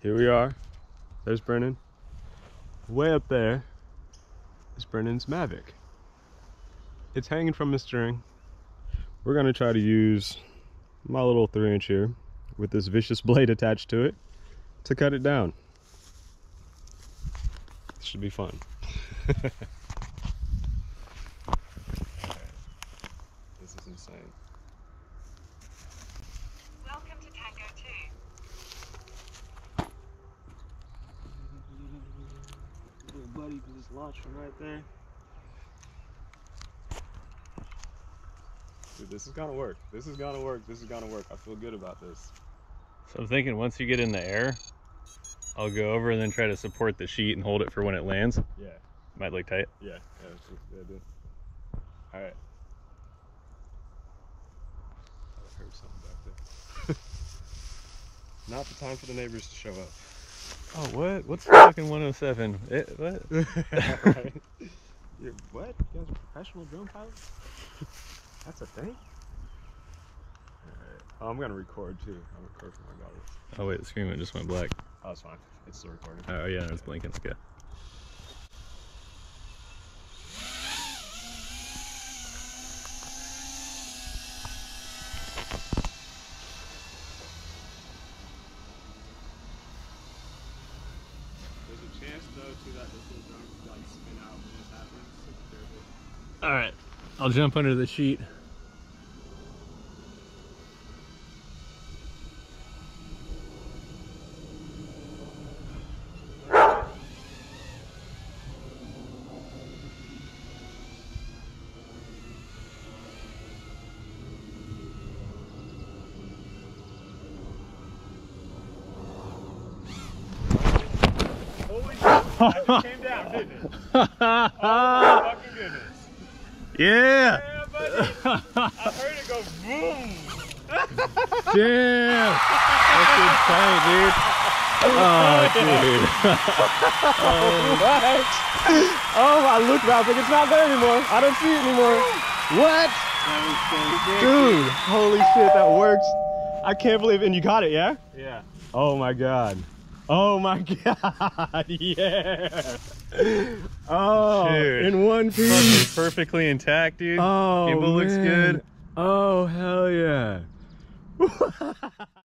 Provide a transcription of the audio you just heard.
Here we are. There's Brennan. Way up there is Brennan's Mavic. It's hanging from a string. We're gonna try to use my little 3-inch here with this vicious blade attached to it to cut it down. This should be fun. This is insane. Welcome to Tango 2. Little buddy can just launch from right there. Dude, this is gonna work. This is gonna work. This is gonna work. I feel good about this. So I'm thinking once you get in the air, I'll go over and then try to support the sheet and hold it for when it lands. Yeah. Might look tight. Yeah. Yeah, dude. All right. I heard something back there. Not the time for the neighbors to show up. Oh, what? What's fucking 107? What? Right. You're, what? You guys are professional drone pilots? That's a thing? Alright. Oh, I'm gonna record too. I'll record for my goggles. Oh wait, the screen just went black. Oh, it's fine. It's still recording. Oh yeah, it's blinking. Okay. There's a chance though too that this little drone could like spin out when this happens. All right, I'll jump under the sheet. That just came down, didn't it? Oh my fucking goodness. Yeah! Yeah, buddy. I heard it go boom. Damn! That's good tight, dude. Oh, dude. What? Oh, I looked around, I think it's not there anymore. I don't see it anymore. What? Dude, holy shit, that works. I can't believe it. And you got it, yeah? Yeah. Oh my god. Oh my god, yeah. Oh, Dude. in one piece. Fucking perfectly intact, dude. Oh, Gimbal looks man. good. Oh, hell yeah.